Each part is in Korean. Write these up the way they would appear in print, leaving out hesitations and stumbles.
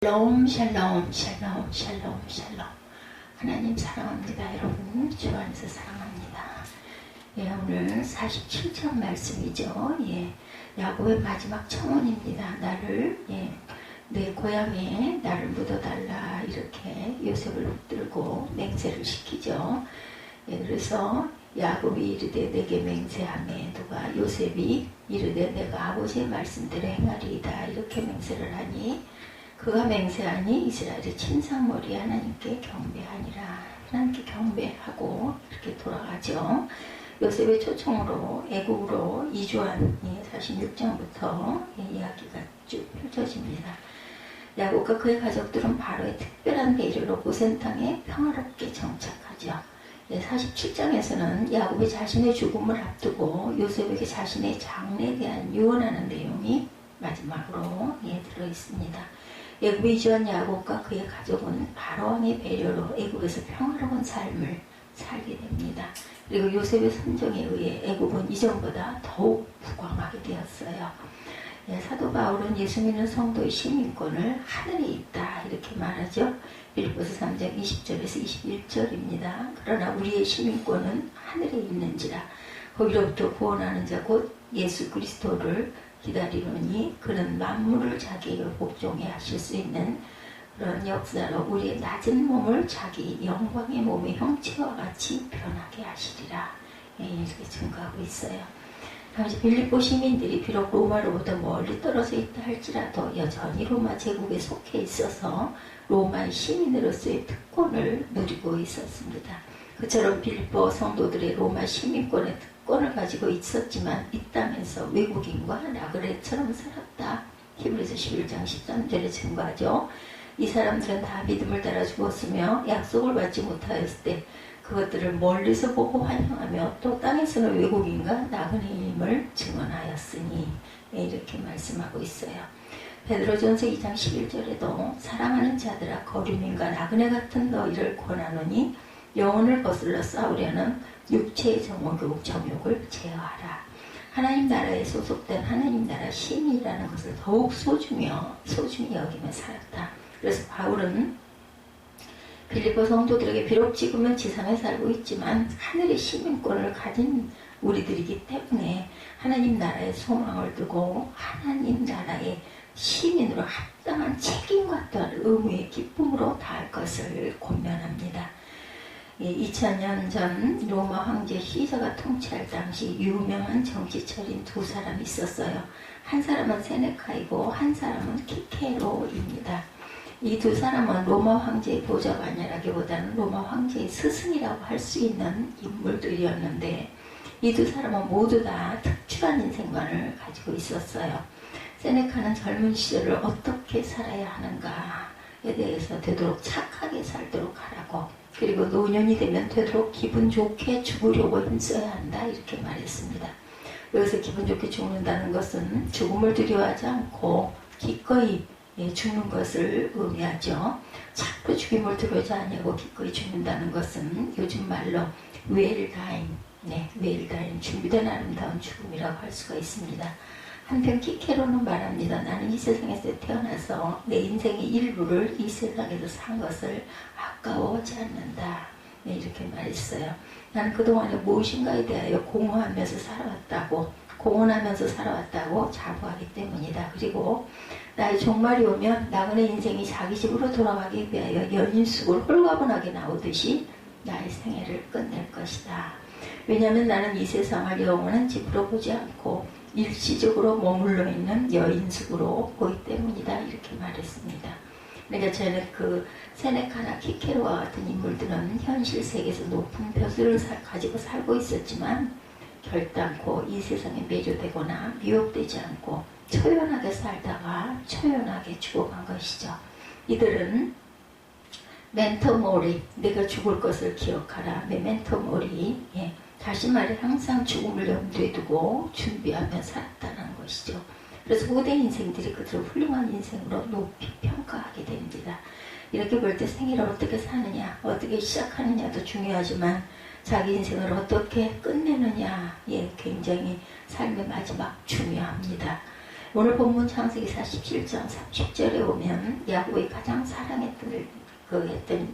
샬롬 샬롬 샬롬 샬롬 샬롬. 하나님 사랑합니다. 여러분 주 안에서 사랑합니다. 예, 오늘 47장 말씀이죠. 예, 야곱의 마지막 청원입니다. 나를 내 고향에 나를 묻어달라 이렇게 요셉을 붙들고 맹세를 시키죠. 예, 그래서 야곱이 이르되 내게 맹세하매 누가 요셉이 이르되 내가 아버지의 말씀대로 행하리이다 이렇게 맹세를 하니 그가 맹세하니 이스라엘의 침상머리 하나님께 경배하니라. 하나님께 경배하고 이렇게 돌아가죠. 요셉의 초청으로 애국으로 이주한 46장부터 이야기가 쭉 펼쳐집니다. 야곱과 그의 가족들은 바로의 특별한 배려로 고센 땅에 평화롭게 정착하죠. 47장에서는 야곱이 자신의 죽음을 앞두고 요셉에게 자신의 장래에 대한 유언하는 내용이 마지막으로 들어있습니다. 애굽에 이주한 야곱과 그의 가족은 바로왕의 배려로 애굽에서 평화로운 삶을 살게 됩니다. 그리고 요셉의 선정에 의해 애굽은 이전보다 더욱 부강하게 되었어요. 사도 바울은 예수 믿는 성도의 시민권을 하늘에 있다 이렇게 말하죠. 빌립보서 3장 20절에서 21절입니다. 그러나 우리의 시민권은 하늘에 있는지라 거기로부터 구원하는 자 곧 예수 그리스도를 기다리노니 그는 만물을 자기에게 복종해 하실 수 있는 그런 역사로 우리의 낮은 몸을 자기 영광의 몸의 형체와 같이 변하게 하시리라. 이렇게 증거하고 있어요. 당시 빌립보 시민들이 비록 로마로부터 멀리 떨어져 있다 할지라도 여전히 로마 제국에 속해 있어서 로마의 시민으로서의 특권을 누리고 있었습니다. 그처럼 빌립보 성도들의 로마 시민권의 특권을 가지고 있었지만 이 땅에서 외국인과 나그네처럼 살았다. 히브리서 11장 13절에 증거하죠. 이 사람들은 다 믿음을 따라 죽었으며 약속을 받지 못하였을 때 그것들을 멀리서 보고 환영하며 또 땅에서는 외국인과 나그네임을 증언하였으니 이렇게 말씀하고 있어요. 베드로전서 2장 11절에도 사랑하는 자들아 거류민과 나그네 같은 너희를 권하노니 영혼을 거슬러 싸우려는 육체의 정욕을 제어하라. 하나님 나라에 소속된 하나님 나라 시민이라는 것을 더욱 소중히 여기며 살았다. 그래서 바울은 빌립보 성도들에게 비록 지금은 지상에 살고 있지만 하늘의 시민권을 가진 우리들이기 때문에 하나님 나라의 소망을 두고 하나님 나라의 시민으로 합당한 책임과 또한 의무의 기쁨으로 다할 것을 권면합니다. 2000년 전 로마 황제 시저가 통치할 당시 유명한 정치철인 두 사람이 있었어요. 한 사람은 세네카이고 한 사람은 키케로입니다. 이 두 사람은 로마 황제의 보좌관이라기보다는 로마 황제의 스승이라고 할 수 있는 인물들이었는데 이 두 사람은 모두 다 특출한 인생관을 가지고 있었어요. 세네카는 젊은 시절을 어떻게 살아야 하는가에 대해서 되도록 착하게 살도록 하라고, 그리고 노년이 되면 되도록 기분 좋게 죽으려고 힘써야 한다 이렇게 말했습니다. 여기서 기분 좋게 죽는다는 것은 죽음을 두려워하지 않고 기꺼이 죽는 것을 의미하죠. 자꾸 죽임을 두려워하지 않냐고 기꺼이 죽는다는 것은 요즘 말로 웰다잉, 준비된 아름다운 죽음이라고 할 수가 있습니다. 한편 키케로는 말합니다. 나는 이 세상에서 태어나서 내 인생의 일부를 이 세상에서 산 것을 아까워하지 않는다. 이렇게 말했어요. 나는 그동안에 무엇인가에 대하여 공헌하면서 살아왔다고 자부하기 때문이다. 그리고 나의 종말이 오면 나그네 인생이 자기 집으로 돌아가기 위하여 연인숙을 홀가분하게 나오듯이 나의 생애를 끝낼 것이다. 왜냐하면 나는 이 세상을 영원한 집으로 보지 않고 일시적으로 머물러 있는 여인숙으로 보기 때문이다. 이렇게 말했습니다. 그러니까 저는 그 세네카나 키케로와 같은 인물들은 현실 세계에서 높은 벼슬을 가지고 살고 있었지만 결단코 이 세상에 매료되거나 미혹되지 않고 초연하게 살다가 초연하게 죽어간 것이죠. 이들은 멘토 모리, 내가 죽을 것을 기억하라. 멘토 모리, 다시 말해 항상 죽음을 염두에 두고 준비하며 살았다는 것이죠. 그래서 후대 인생들이 그들을 훌륭한 인생으로 높이 평가하게 됩니다. 이렇게 볼 때 생애를 어떻게 사느냐, 어떻게 시작하느냐도 중요하지만 자기 인생을 어떻게 끝내느냐, 굉장히 삶의 마지막 중요합니다. 오늘 본문 창세기 47장 30절에 보면 야곱이 가장 사랑했던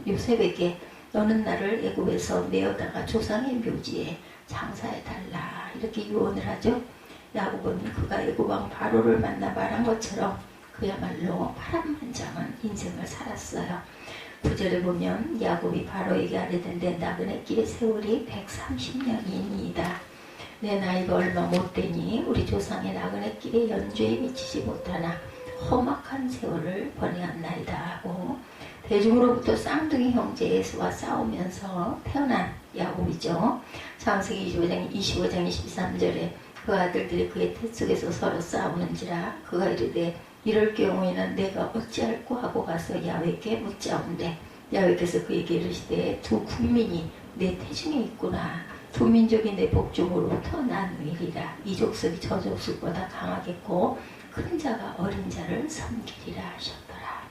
요셉에게 너는 나를 애굽에서 내어다가 조상의 묘지에 장사해달라 이렇게 유언을 하죠. 야곱은 그가 애굽왕 바로를 만나 말한 것처럼 그야말로 파란만장한 인생을 살았어요. 9절에 보면 야곱이 바로에게 아뢰던데 나그네 길의 세월이 130년이니이다. 내 나이가 얼마 못되니 우리 조상의 나그네 길에 연주에 미치지 못하나 험악한 세월을 보내었나이다 하고 대중으로부터 쌍둥이 형제 에서와 싸우면서 태어난 야곱이죠. 창세기 25장 23절에 그 아들들이 그의 태 속에서 서로 싸우는지라 그가 이르되 이럴 경우에는 내가 어찌할꼬 하고 가서 야훼께 묻자온대 야훼께서 그에게 이르시되 두 국민이 내 태중에 있구나. 두 민족이 내 복중으로부터 나누이리라. 이 족속이 저 족속보다 강하겠고 큰 자가 어린 자를 섬기리라 하셨더라.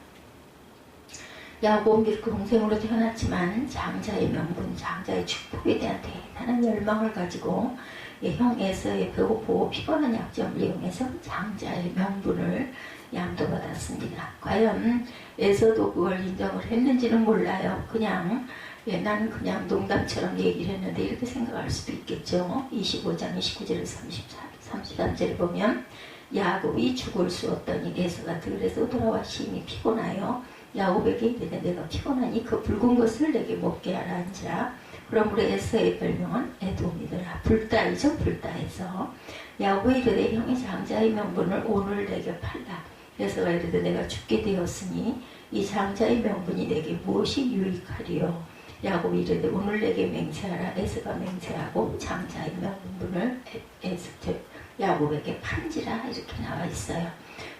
야곱은 비록 동생으로 태어났지만 장자의 명분, 장자의 축복에 대한 대단한 열망을 가지고 형 에서의 배고프고 피곤한 약점을 이용해서 장자의 명분을 양도받았습니다. 과연 에서도 그걸 인정을 했는지는 몰라요. 그냥 나는 그냥 농담처럼 얘기를 했는데 이렇게 생각할 수도 있겠죠. 25장 29절에서 33절에 보면 야곱이 죽을 수 없더니 에서가 들에서 돌아와 심히 피곤하여 야곱에게 이르되 내가 피곤하니 그 붉은 것을 내게 먹게 하라 한지라. 그러므로 에서의 별명은 에돔이더라. 불따이죠. 불따에서 야곱이 이르되 형의 장자의 명분을 오늘 내게 팔라. 에서가 이르되 내가 죽게 되었으니 이 장자의 명분이 내게 무엇이 유익하리요. 야곱이 이르되 오늘 내게 맹세하라. 에서가 맹세하고 장자의 명분을 야곱에게 판지라 이렇게 나와 있어요.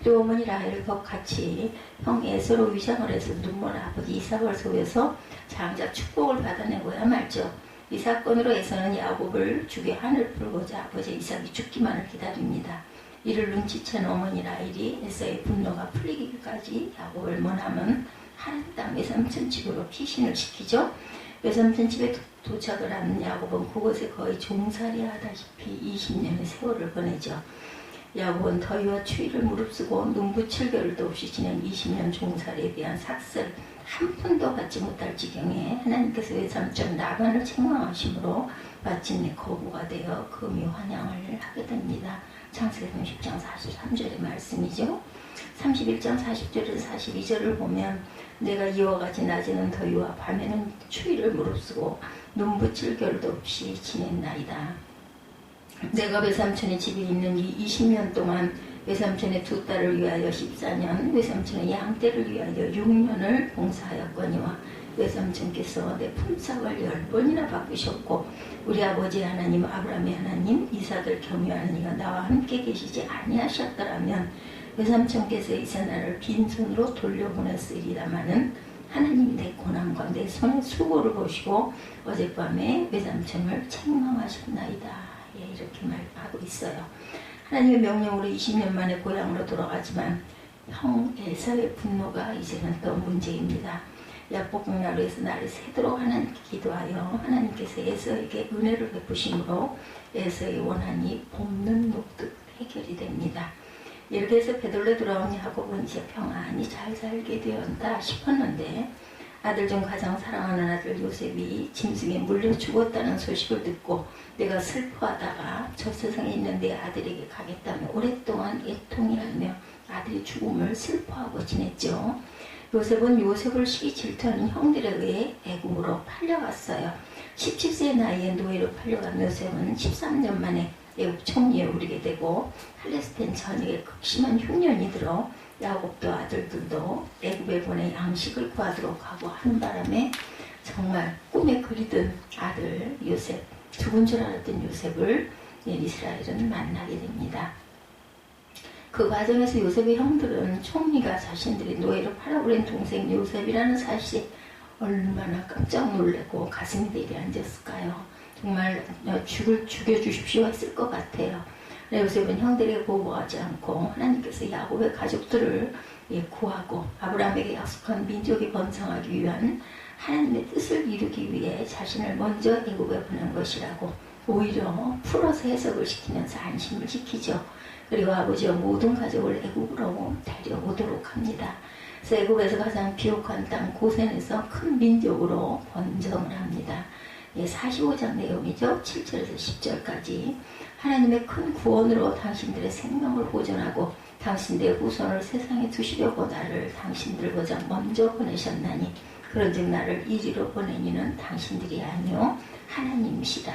또 어머니 라헬과 같이 형 에서로 위장을 해서 눈먼 아버지 이삭을 속여서 장자 축복을 받아내고야 말죠. 이 사건으로 에서는 야곱을 죽여 하늘 풀고자 아버지 이삭이 죽기만을 기다립니다. 이를 눈치챈 어머니 라헬이 에서의 분노가 풀리기까지 야곱을 머나먼 하늘 땅 외삼촌 집으로 피신을 시키죠. 외삼촌 집에 도착을 하는 야곱은 그곳에 거의 종살이 하다시피 20년의 세월을 보내죠. 야곱은 더위와 추위를 무릅쓰고 눈붙일 겨를도 없이 지낸 20년 종살이에 대한 삭슬 한 푼도 받지 못할 지경에 하나님께서 외삼촌 라반을 책망하심으로 마침내 거부가 되어 금이 환영을 하게 됩니다. 창세기 30장 43절의 말씀이죠. 31장 40절에서 42절을 보면 내가 이와 같이 낮에는 더위와 밤에는 추위를 무릅쓰고 눈붙일 겨를도 없이 지냈나이다. 내가 외삼촌의 집에 있는 이 20년 동안 외삼촌의 두 딸을 위하여 14년, 외삼촌의 양떼를 위하여 6년을 봉사하였거니와 외삼촌께서 내 품삯을 10번이나 바꾸셨고 우리 아버지 하나님 아브라함의 하나님 이삭을 경유하는 이가 나와 함께 계시지 아니하셨더라면 외삼촌께서 이제 나를 빈손으로 돌려보냈으리라마는 하나님이 내 고난과 내 손의 수고를 보시고 어젯밤에 외삼촌을 책망하셨나이다. 예, 이렇게 말하고 있어요. 하나님의 명령으로 20년 만에 고향으로 돌아가지만 형 에서의 분노가 이제는 또 문제입니다. 야복강나루에서 나를 새도록 하나님께 기도하여 하나님께서 에서에게 은혜를 베푸심으로 에서의 원한이 볶는 녹듯 해결이 됩니다. 이렇게 해서 베들레 돌아온 야곱은 이제 평안히 잘 살게 되었다 싶었는데 아들 중 가장 사랑하는 아들 요셉이 짐승에 물려 죽었다는 소식을 듣고 내가 슬퍼하다가 저 세상에 있는 내 아들에게 가겠다며 오랫동안 애통해하며 아들의 죽음을 슬퍼하고 지냈죠. 요셉은 요셉을 시기 질투하는 형들에 의해 애굽으로 팔려갔어요. 17세의 나이에 노예로 팔려간 요셉은 13년 만에 애굽 총리에 오르게 되고 팔레스타인 전역에 극심한 흉년이 들어 야곱도 아들들도 애굽에 보내 양식을 구하도록 하고 하는 바람에 정말 꿈에 그리던 아들 요셉, 죽은 줄 알았던 요셉을 이스라엘은 만나게 됩니다. 그 과정에서 요셉의 형들은 총리가 자신들이 노예로 팔아버린 동생 요셉이라는 사실에 얼마나 깜짝 놀라고 가슴이 내려앉았을까요? 정말 죽여주십시오 했을 것 같아요. 요셉은 형들에게 보고하지 않고 하나님께서 야곱의 가족들을 구하고 아브라함에게 약속한 민족이 번성하기 위한 하나님의 뜻을 이루기 위해 자신을 먼저 애굽에 보낸 것이라고 오히려 풀어서 해석을 시키면서 안심을 시키죠. 그리고 아버지와 모든 가족을 애굽으로 데려오도록 합니다. 그래서 애굽에서 가장 비옥한 땅 고센에서 큰 민족으로 번성을 합니다. 45장 내용이죠. 7절에서 10절까지 하나님의 큰 구원으로 당신들의 생명을 보존하고 당신들의 후손을 세상에 두시려고 나를 당신들보다 먼저 보내셨나니 그런즉 나를 이리로 보내니는 당신들이 아니요 하나님이시라.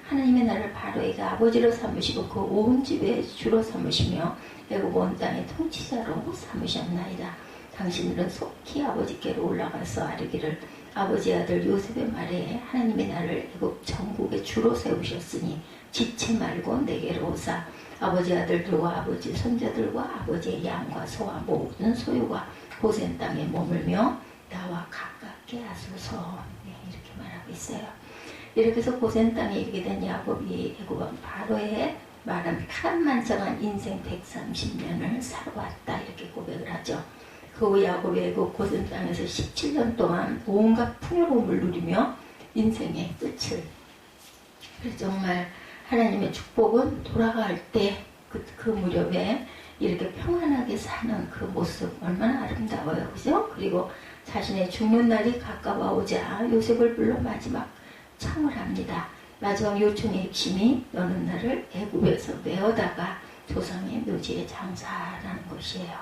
하나님의 나를 바로에게 아버지로 삼으시고 그 온 집에 주로 삼으시며 애굽 온 땅의 통치자로 삼으셨나이다. 당신들은 속히 아버지께로 올라가서 아뢰기를 아버지의 아들 요셉의 말에 하나님의 나를 애굽 전국에 주로 세우셨으니 지체 말고 내게로 오사 아버지 아들들과 아버지 손자들과 아버지의 양과 소와 모든 소유가 고센 땅에 머물며 나와 가깝게 하소서. 이렇게 말하고 있어요. 이렇게 해서 고센 땅에 이르게 된 야곱이 애굽 왕 바로의 말한 파란만장한 인생 130년을 살아왔다 이렇게 고백을 하죠. 그 후 야곱이 애굽 고센 땅에서 17년 동안 온갖 풍요로움을 누리며 인생의 끝을, 그래서 정말 하나님의 축복은 돌아갈 때 그 무렵에 이렇게 평안하게 사는 그 모습 얼마나 아름다워요. 그죠? 그리고 자신의 죽는 날이 가까워 오자 요셉을 불러 마지막 청을 합니다. 마지막 요청의 핵심이 너는 나를 애굽에서 내어다가 조상의 묘지에 장사하라는 것이에요.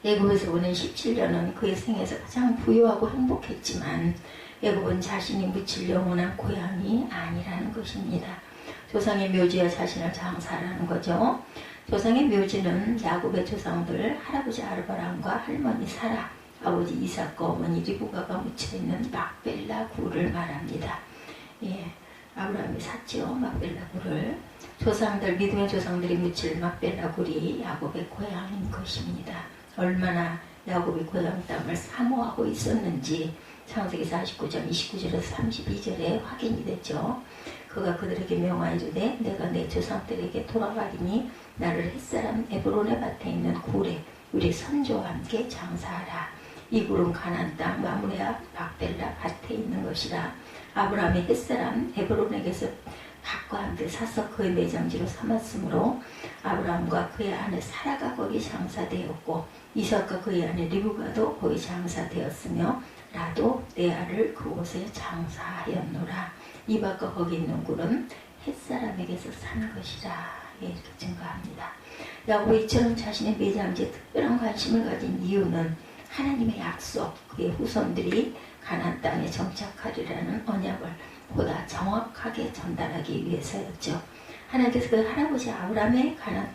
애굽에서 보낸 17년은 그의 생에서 가장 부유하고 행복했지만 애굽은 자신이 묻힐 영원한 고향이 아니라는 것입니다. 조상의 묘지에 자신을 장사하라는 거죠. 조상의 묘지는 야곱의 조상들 할아버지 아브라함과 할머니 사라, 아버지 이삭과 어머니 리브가가 묻혀있는 막벨라 굴을 말합니다. 아브라함이 샀죠. 막벨라 굴을. 조상들, 믿음의 조상들이 묻힐 막벨라 굴이 야곱의 고향인 것입니다. 얼마나 야곱이 고향 땅을 사모하고 있었는지 창세기 49장 29절에서 32절에 확인이 됐죠. 그가 그들에게 명하여주되 내가 내 조상들에게 돌아가리니 나를 햇사람 에브론의 밭에 있는 굴에 우리 선조와 함께 장사하라. 이 굴은 가나안 땅 마므레 앞 막벨라 밭에 있는 것이라. 아브라함이 햇사람 에브론에게서 밭과 함께 사서 그의 매장지로 삼았으므로 아브라함과 그의 아내 사라가 거기 장사되었고 이삭과 그의 아내 리브가도 거기 장사되었으며 나도 내 아를 그곳에 장사하였노라. 이 밭과 거기 있는 굴은 햇사람에게서 산 것이라. 이렇게 증거합니다. 야곱이 이처럼 자신의 매장지에 특별한 관심을 가진 이유는 하나님의 약속, 그의 후손들이 가나안 땅에 정착하리라는 언약을 보다 정확하게 전달하기 위해서였죠. 하나님께서 그 할아버지 아브라함의 가나안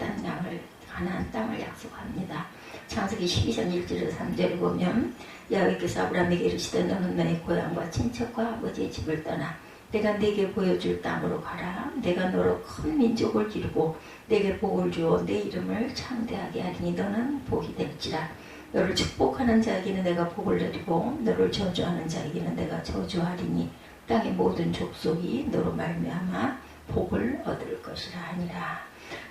땅을 약속합니다. 창세기 12장 1절에서 3절을 보면 야훼께서 아브라함에게 이르시되 너는 너의 고향과 친척과 아버지의 집을 떠나 내가 네게 보여줄 땅으로 가라. 내가 너로 큰 민족을 기르고 네게 복을 주어 내 이름을 창대하게 하리니 너는 복이 될지라. 너를 축복하는 자에게는 내가 복을 내리고 너를 저주하는 자에게는 내가 저주하리니 땅의 모든 족속이 너로 말미암아 복을 얻을 것이라 하니라.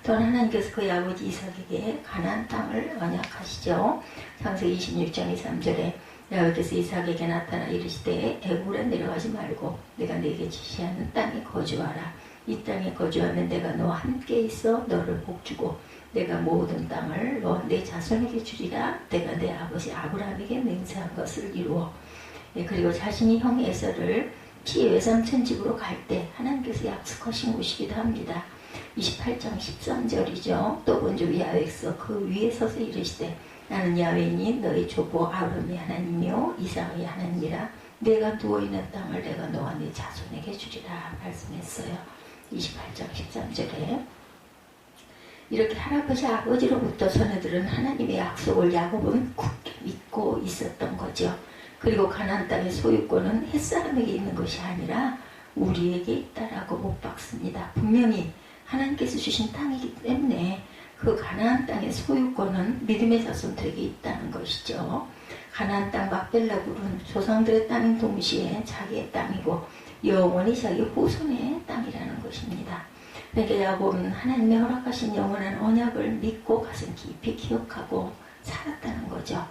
또한 하나님께서 그의 아버지 이삭에게 가나안 땅을 언약하시죠. 창세기 26장 2, 3절에 야훼께서 이삭에게 나타나 이르시되 애굽에 내려가지 말고 내가 네게 지시하는 땅에 거주하라. 이 땅에 거주하면 내가 너와 함께 있어 너를 복주고 내가 모든 땅을 너와 내 자손에게 주리라. 내가 내 아버지 아브라함에게 맹세한 것을 이루어. 그리고 자신이 형 에서를 피 외삼촌 집으로 갈 때 하나님께서 약속하신 곳이기도 합니다. 28장 13절이죠. 또 본주 야훼께서 그 위에 서서 이르시되 나는 야훼이니 너희 조부 아브라함이 하나님이요 이삭이 하나님이라. 내가 누워있는 땅을 내가 너와 네 자손에게 주리라 말씀했어요. 28장 13절에 이렇게 할아버지 아버지로부터 자녀들은 하나님의 약속을 야곱은 굳게 믿고 있었던 거죠. 그리고 가나안 땅의 소유권은 햇사람에게 있는 것이 아니라 우리에게 있다라고 못 박습니다. 분명히 하나님께서 주신 땅이기 때문에 그 가나안 땅의 소유권은 믿음의 자손들에게 있다는 것이죠. 가나안 땅 막벨라 굴은 조상들의 땅인 동시에 자기의 땅이고 영원히 자기 후손의 땅이라는 것입니다. 그러니까 야곱은 하나님의 허락하신 영원한 언약을 믿고 가슴 깊이 기억하고 살았다는 거죠.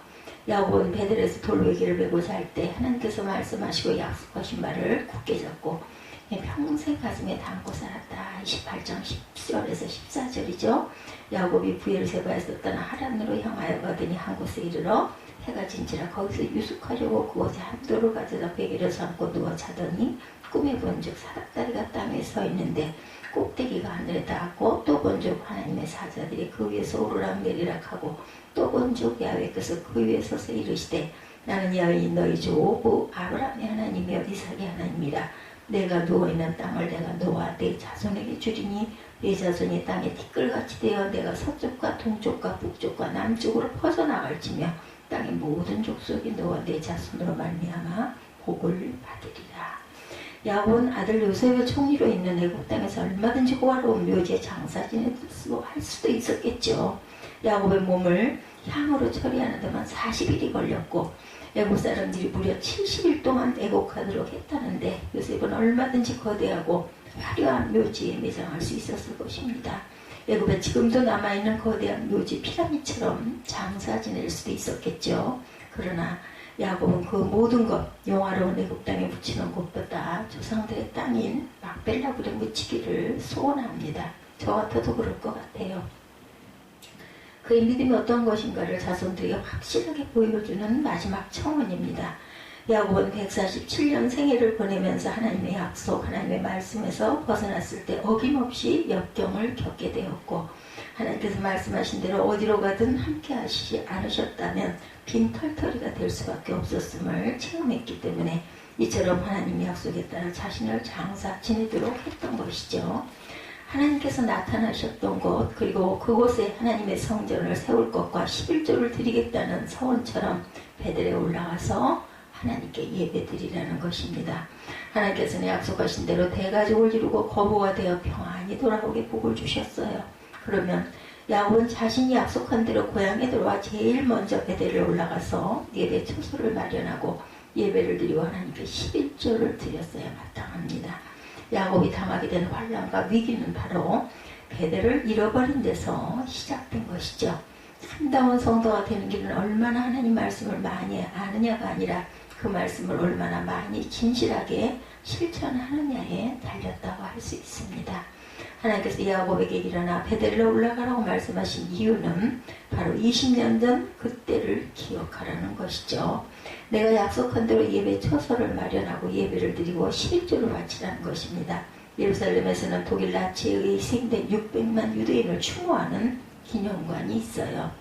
야곱은 베들에서 돌베개를 메고 잘 때 하나님께서 말씀하시고 약속하신 말을 굳게 잡고 평생 가슴에 담고 살았다. 28장 10절에서 14절이죠. 야곱이 브엘세바에서 떠나 하란으로 향하여 가더니 한 곳에 이르러 해가 진지라 거기서 유숙하려고 그곳에 한도를 가져다 베개를 삼고 누워 자더니 꿈에 본즉 사닥다리가 땅에 서 있는데 꼭대기가 하늘에 닿았고 또 본즉 하나님의 사자들이 그 위에서 오르락 내리락 하고 또 본즉 야훼께서 그 위에 서서 이르시되 나는 야훼인 너희 주 오브 아브라함의 하나님이여 이삭의 하나님이라. 내가 누워있는 땅을 내가 너와 내 자손에게 주리니 내 자손이 땅에 티끌같이 되어 내가 서쪽과 동쪽과 북쪽과 남쪽으로 퍼져나갈지며 땅의 모든 족속이 너와 내 자손으로 말미암아 복을 받으리라. 야곱은 아들 요셉의 총리로 있는 애굽 땅에서 얼마든지 호화로운 묘지에 장사 지낼 수도 있었겠죠. 야곱의 몸을 향으로 처리하는 데만 40일이 걸렸고 애굽 사람들이 무려 70일 동안 애곡하도록 했다는데 요셉은 얼마든지 거대하고 화려한 묘지에 매장할 수 있었을 것입니다. 애굽에 지금도 남아있는 거대한 묘지 피라미드처럼 장사 지낼 수도 있었겠죠. 그러나 야곱은 그 모든 것, 영화로운 애굽 땅에 묻히는 것보다 조상들의 땅인 막벨라굴에 묻히기를 소원합니다. 저 같아도 그럴 것 같아요. 그의 믿음이 어떤 것인가를 자손들에게 확실하게 보여주는 마지막 청원입니다. 야곱은 147년 생애를 보내면서 하나님의 약속, 하나님의 말씀에서 벗어났을 때 어김없이 역경을 겪게 되었고 하나님께서 말씀하신 대로 어디로 가든 함께 하시지 않으셨다면 빈털터리가 될 수밖에 없었음을 체험했기 때문에 이처럼 하나님의 약속에 따라 자신을 장사 지내도록 했던 것이죠. 하나님께서 나타나셨던 곳 그리고 그곳에 하나님의 성전을 세울 것과 11조를 드리겠다는 서원처럼 베델에 올라가서 하나님께 예배드리라는 것입니다. 하나님께서는 약속하신 대로 대가족을 이루고 거부가 되어 평안히 돌아오게 복을 주셨어요. 그러면 야곱은 자신이 약속한 대로 고향에 들어와 제일 먼저 베델에 올라가서 예배 초소를 마련하고 예배를 드리고 하나님께 11조를 드렸어야 마땅합니다. 야곱이 당하게 된 환난과 위기는 바로 베델을 잃어버린 데서 시작된 것이죠. 참다운 성도가 되는 길은 얼마나 하나님 말씀을 많이 아느냐가 아니라 그 말씀을 얼마나 많이 진실하게 실천하느냐에 달렸다고 할 수 있습니다. 하나님께서 야곱에게 일어나 베델로 올라가라고 말씀하신 이유는 바로 20년 전 그때를 기억하라는 것이죠. 내가 약속한 대로 예배 처소를 마련하고 예배를 드리고 11조를 바치라는 것입니다. 예루살렘에서는 독일 나치에 의해 희생된 600만 유대인을 추모하는 기념관이 있어요.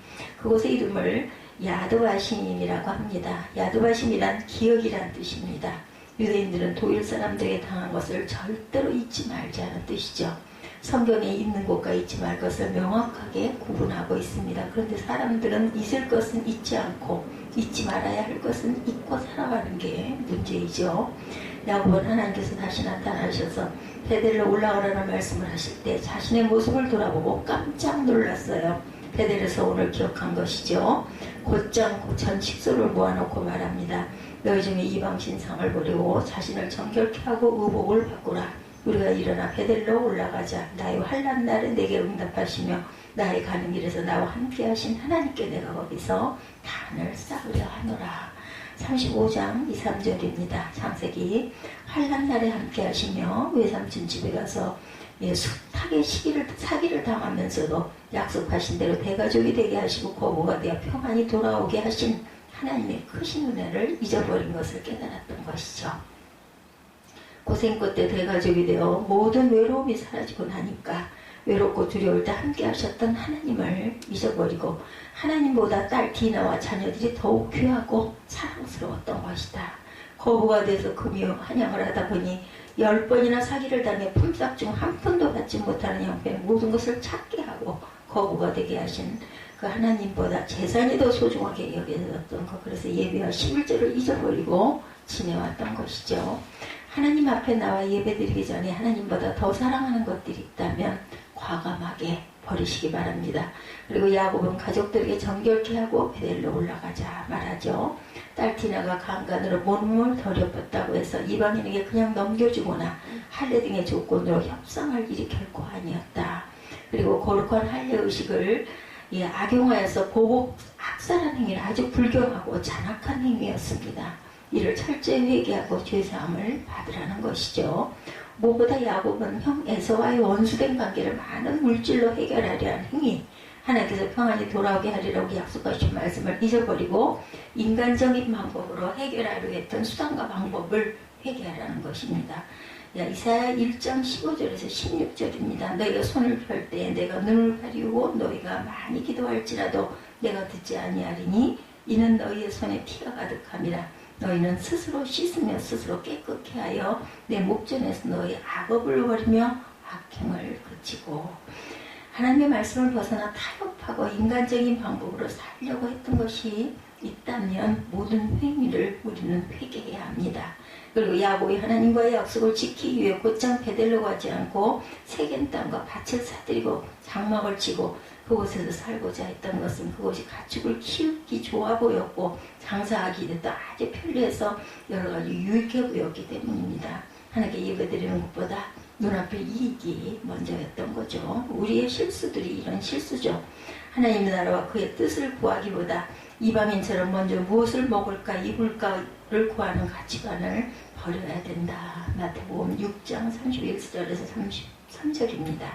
그곳의 이름을 야드바심이라고 합니다. 야드바심이란 기억이란 뜻입니다. 유대인들은 독일 사람들에게 당한 것을 절대로 잊지 말자는 뜻이죠. 성경에 있는 곳과 잊지 말 것을 명확하게 구분하고 있습니다. 그런데 사람들은 잊을 것은 잊지 않고 잊지 말아야 할 것은 잊고 살아가는 게 문제이죠. 야곱은 하나님께서 다시 나타나셔서 베델로 올라오라는 말씀을 하실 때 자신의 모습을 돌아보고 깜짝 놀랐어요. 베델에서 오늘 기억한 것이죠. 곧장 전 식소를 모아놓고 말합니다. 너희 중에 이방 신상을 버리고 자신을 정결케 하고 의복을 바꾸라. 우리가 일어나 베델로 올라가자. 나의 환난 날에 내게 응답하시며 나의 가는 길에서 나와 함께 하신 하나님께 내가 거기서 단을 쌓으려 하노라. 35장 2, 3절입니다. 창세기 환난 날에 함께 하시며 외삼촌 집에 가서 숱하게 사기를 당하면서도 약속하신 대로 대가족이 되게 하시고 거부가 되어 평안히 돌아오게 하신 하나님의 크신 은혜를 잊어버린 것을 깨달았던 것이죠. 고생 끝에 대가족이 되어 모든 외로움이 사라지고 나니까 외롭고 두려울 때 함께 하셨던 하나님을 잊어버리고 하나님보다 딸 디나와 자녀들이 더욱 귀하고 사랑스러웠던 것이다. 거부가 돼서 금요 한양을 하다 보니 10번이나 사기를 당해 품삯 중 한 푼도 받지 못하는 형편에 모든 것을 찾게 하고 거부가 되게 하신 그 하나님보다 재산이 더 소중하게 여겨졌던 것. 그래서 예배와 11조를 잊어버리고 지내왔던 것이죠. 하나님 앞에 나와 예배드리기 전에 하나님보다 더 사랑하는 것들이 있다면 과감하게 버리시기 바랍니다. 그리고 야곱은 가족들에게 정결케 하고 베델로 올라가자 말하죠. 딸 디나가 강간으로 몸을 더럽혔다고 해서 이방인에게 그냥 넘겨주거나 할례 등의 조건으로 협상할 일이 결코 아니었다. 그리고 거룩한 할례 의식을 악용하여서 보복 학살한 행위는 아주 불경하고 잔악한 행위였습니다. 이를 철저히 회개하고 죄사함을 받으라는 것이죠. 무엇보다 야곱은 형 에서와의 원수된 관계를 많은 물질로 해결하려 한 행위, 하나님께서 평안히 돌아오게 하리라고 약속하신 말씀을 잊어버리고 인간적인 방법으로 해결하려 했던 수단과 방법을 회개하라는 것입니다. 이사야 1장 15절에서 16절입니다. 너희가 손을 펼 때 내가 눈을 가리우고 너희가 많이 기도할지라도 내가 듣지 아니하리니 이는 너희의 손에 피가 가득함이라. 너희는 스스로 씻으며 스스로 깨끗게 하여 내 목전에서 너희 악업을 버리며 악행을 그치고. 하나님의 말씀을 벗어나 타협하고 인간적인 방법으로 살려고 했던 것이 있다면 모든 행위를 우리는 회개해야 합니다. 그리고 야곱이 하나님과의 약속을 지키기 위해 곧장 베델로 가지 않고 세겜 땅과 밭을 사들이고 장막을 치고 그곳에서 살고자 했던 것은 그곳이 가축을 키우기 좋아 보였고 장사하기에도 아주 편리해서 여러 가지 유익해 보였기 때문입니다. 하나님께 예배드리는 것보다 눈앞의 이익이 먼저였던 거죠. 우리의 실수들이 이런 실수죠. 하나님의 나라와 그의 뜻을 구하기보다 이방인처럼 먼저 무엇을 먹을까 입을까를 구하는 가치관을 버려야 된다. 마태복음 6장 31절에서 33절입니다.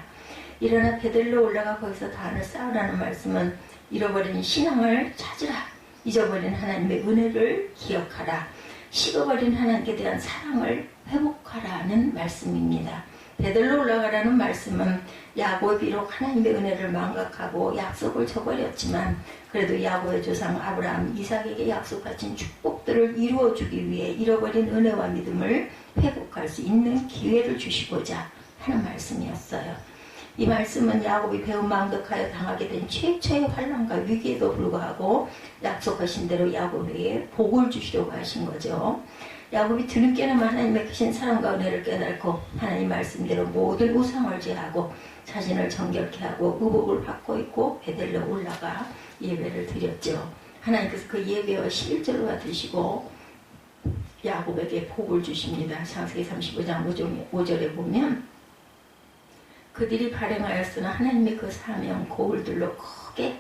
일어나 베델로 올라가 거기서 단을 쌓으라는 말씀은 잃어버린 신앙을 찾으라. 잊어버린 하나님의 은혜를 기억하라. 식어버린 하나님께 대한 사랑을 회복하라는 말씀입니다. 베델로 올라가라는 말씀은 야곱이 비록 하나님의 은혜를 망각하고 약속을 저버렸지만 그래도 야곱의 조상 아브라함, 이삭에게 약속하신 축복들을 이루어주기 위해 잃어버린 은혜와 믿음을 회복할 수 있는 기회를 주시고자 하는 말씀이었어요. 이 말씀은 야곱이 배운 망각하여 당하게 된 최초의 환난과 위기에도 불구하고 약속하신 대로 야곱에게 복을 주시려고 하신 거죠. 야곱이 뒤늦게나마 하나님의 크신 사랑과 은혜를 깨닫고 하나님 말씀대로 모든 우상을 제하고 자신을 정결케 하고 의복을 받고 있고 베델로 올라가 예배를 드렸죠. 하나님께서 그 예배와 11절을 받으시고 야곱에게 복을 주십니다. 창세기 35장 5절에 보면 그들이 발행하였으나 하나님의 그 사면 거울들로 크게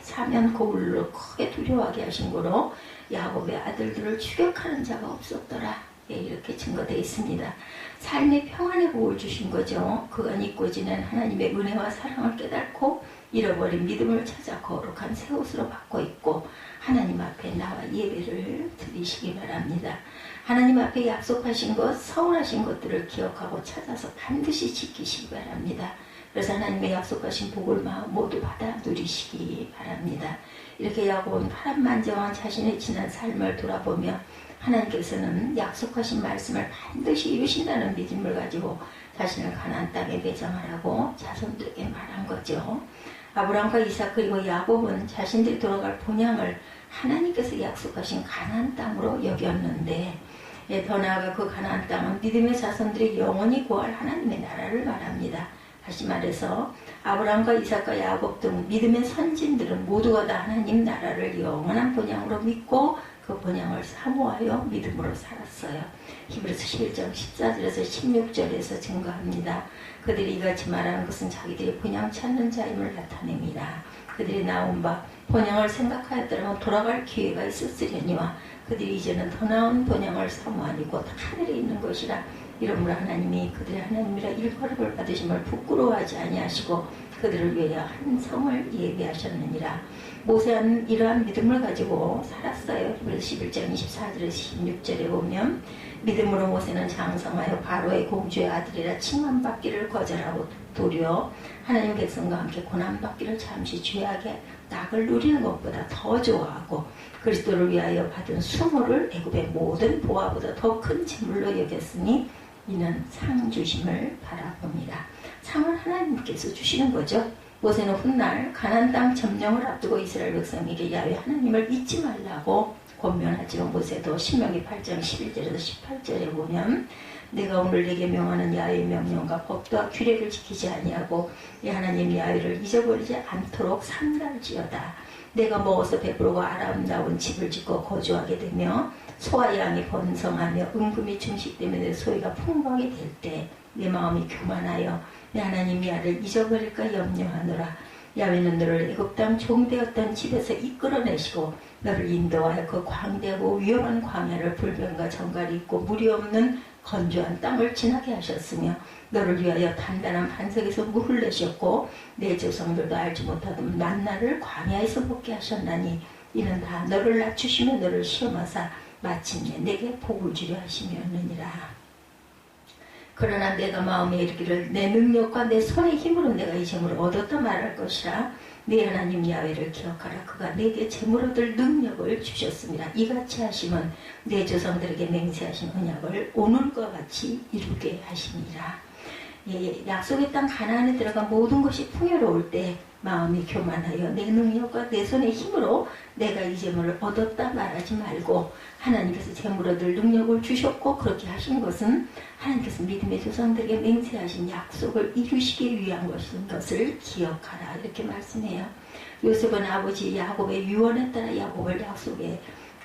두려워하게 하신 거로 야곱의 아들들을 추격하는 자가 없었더라. 이렇게 증거되어 있습니다. 삶의 평안의 복을 주신 거죠. 그간 잊고 지낸 하나님의 은혜와 사랑을 깨닫고 잃어버린 믿음을 찾아 거룩한 새 옷으로 바꿔 입고 하나님 앞에 나와 예배를 드리시기 바랍니다. 하나님 앞에 약속하신 것, 서운하신 것들을 기억하고 찾아서 반드시 지키시기 바랍니다. 그래서 하나님의 약속하신 복을 모두 받아 누리시기 바랍니다. 이렇게 야곱은 파란만장한 자신의 지난 삶을 돌아보며 하나님께서는 약속하신 말씀을 반드시 이루신다는 믿음을 가지고 자신을 가나안 땅에 배정하라고 자손들에게 말한 거죠. 아브라함과 이삭 그리고 야곱은 자신들이 돌아갈 본향을 하나님께서 약속하신 가나안 땅으로 여겼는데 더 나아가 그 가나안 땅은 믿음의 자손들이 영원히 구할 하나님의 나라를 말합니다. 다시 말해서 아브라함과 이삭과 야곱 등 믿음의 선진들은 모두가 다 하나님 나라를 영원한 본향으로 믿고 그 본향을 사모하여 믿음으로 살았어요. 히브리서 11장 14절에서 16절에서 증거합니다. 그들이 이같이 말하는 것은 자기들이 본향 찾는 자임을 나타냅니다. 그들이 나온 바 본향을 생각하였더라면 돌아갈 기회가 있었으려니와 그들이 이제는 더 나은 본향을 사모하니 곧 하늘에 있는 것이라. 이러므로 하나님이 그들의 하나님이라 일컬음을 받으심을 부끄러워하지 아니하시고 그들을 위하여 한 성을 예비하셨느니라. 모세는 이러한 믿음을 가지고 살았어요. 그래서 11장 24절에서 16절에 보면 믿음으로 모세는 장성하여 바로의 공주의 아들이라 칭함받기를 거절하고 도리어 하나님 백성과 함께 고난받기를 잠시 죄악의 낙을 누리는 것보다 더 좋아하고 그리스도를 위하여 받은 수모를 애굽의 모든 보화보다 더 큰 재물로 여겼으니 이는 상 주심을 바라봅니다. 상은 하나님께서 주시는 거죠. 모세는 훗날 가나안 땅 점령을 앞두고 이스라엘 백성에게 야훼 하나님을 잊지 말라고 권면하지만 모세도 신명기 8장 11절에서 18절에 보면 내가 오늘 내게 명하는 야훼의 명령과 법도와 규례를 지키지 아니하고 이 하나님 야훼를 잊어버리지 않도록 삼갈지어다. 내가 먹어서 배부르고 아름다운 집을 짓고 거주하게 되며 소와 양이 번성하며 은금이 증식되며 내 소유가 풍부하게 될 때 내 마음이 교만하여 내 하나님 야훼를 잊어버릴까 염려하노라. 야훼는 너를 애굽 땅 종되었던 집에서 이끌어내시고 너를 인도하여 그 광대하고 위험한 광야를 불변과 정갈이 있고 물이 없는 건조한 땅을 지나게 하셨으며 너를 위하여 단단한 반석에서 물을 내셨고 내 조상들도 알지 못하던 만나를 광야에서 먹게 하셨나니 이는 다 너를 낮추시며 너를 시험하사 마침내 내게 복을 주려 하심이었느니라. 그러나 내가 마음에 이르기를 내 능력과 내 손의 힘으로 내가 이 재물을 얻었다 말할 것이라. 네 하나님 야훼를 기억하라. 그가 내게 재물 얻을 능력을 주셨습니다. 이같이 하심은 내 조상들에게 맹세하신 언약을 오늘과 같이 이루게 하시니라. 예, 약속의 땅 가나안에 들어가 모든 것이 풍요로울 때 마음이 교만하여 내 능력과 내 손의 힘으로 내가 이 재물을 얻었다 말하지 말고 하나님께서 재물 얻을 능력을 주셨고 그렇게 하신 것은 하나님께서 믿음의 조상들에게 맹세하신 약속을 이루시기 위한 것인 것을 기억하라. 이렇게 말씀해요. 요셉은 아버지 야곱의 유언에 따라 야곱을 약속의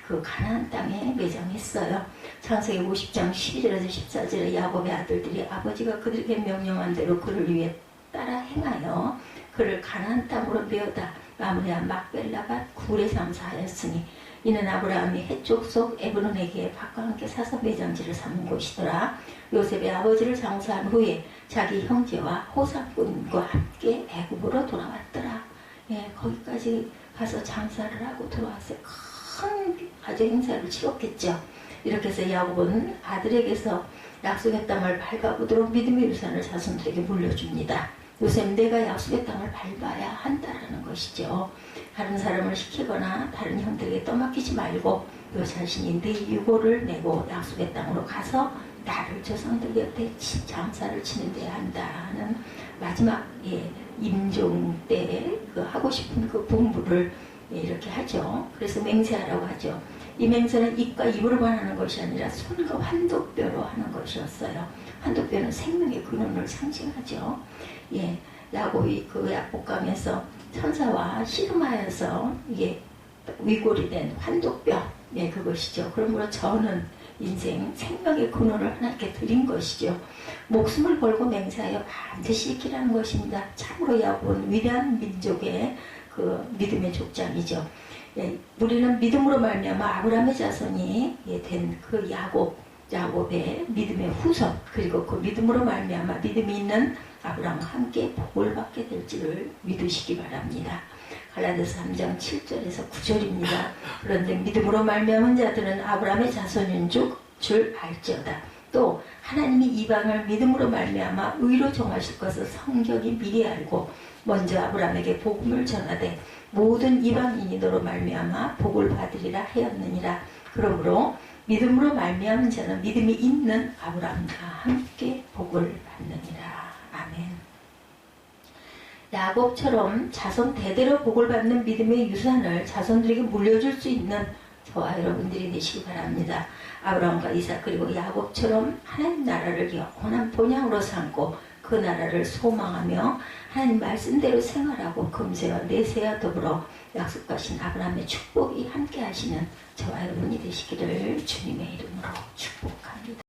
그 가나안 땅에 매장했어요. 창세기 50장 12절에서 14절에 야곱의 아들들이 아버지가 그들에게 명령한 대로 그를 위해 따라 행하여 그를 가나안 땅으로 메어다 마므리아 막벨라가 굴에 장사하였으니 이는 아브라함이 해쪽 속 에브론에게 밭과 함께 사서 매장지를 삼은 곳이더라. 요셉의 아버지를 장사한 후에 자기 형제와 호상꾼과 함께 애굽으로 돌아왔더라. 예, 거기까지 가서 장사를 하고 돌아왔어요. 큰 가족 행사를 치렀겠죠. 이렇게 해서 야곱은 아들에게서 약속의 땅을 밟아보도록 믿음의 유산을 자손들에게 물려줍니다. 요셉 내가 약속의 땅을 밟아야 한다라는 것이죠. 다른 사람을 시키거나 다른 형들에게 떠맡기지 말고 너 자신이 네 유고를 내고 약속의 땅으로 가서 나를 조상들 곁에 장사를 치는 데야 한다는 마지막 임종 때 그 하고 싶은 그 분부를 이렇게 하죠. 그래서 맹세하라고 하죠. 이 맹세는 입과 입으로 하는 것이 아니라 손과 환도뼈로 하는 것이었어요. 환도뼈는 생명의 근원을 상징하죠. 예, 야곱이 그 약복강에서 천사와 씨름하여서 이게 위골이 된 환도뼈, 예, 그것이죠. 그러므로 저는 인생 생명의 근원을 하나님께 드린 것이죠. 목숨을 걸고 맹세하여 반드시 지키라는 것입니다. 참으로 야곱은 위대한 민족의 그 믿음의 족장이죠. 예, 우리는 믿음으로 말미암아 아브라함의 자손이 된 그 야곱의 믿음의 후손, 그리고 그 믿음으로 말미암아 믿음이 있는 아브라함과 함께 복을 받게 될지를 믿으시기 바랍니다. 갈라디아서 3장 7절에서 9절입니다. 그런데 믿음으로 말미암은 자들은 아브라함의 자손인 줄 알지어다. 또 하나님이 이방을 믿음으로 말미암아 의로 정하실 것을 성경이 미리 알고 먼저 아브라함에게 복음을 전하되 모든 이방인이 너로 말미암아 복을 받으리라 하였느니라. 그러므로 믿음으로 말미암은 자는 믿음이 있는 아브라함과 함께 복을 받느니라. 아멘. 야곱처럼 자손 대대로 복을 받는 믿음의 유산을 자손들에게 물려줄 수 있는 저와 여러분들이 되시기 바랍니다. 아브라함과 이삭 그리고 야곱처럼 하나님 나라를 영원한 본향으로 삼고 그 나라를 소망하며 하나님 말씀대로 생활하고 금세와 내세와 더불어 약속하신 아브라함의 축복이 함께 하시는 저와 여러분이 되시기를 주님의 이름으로 축복합니다.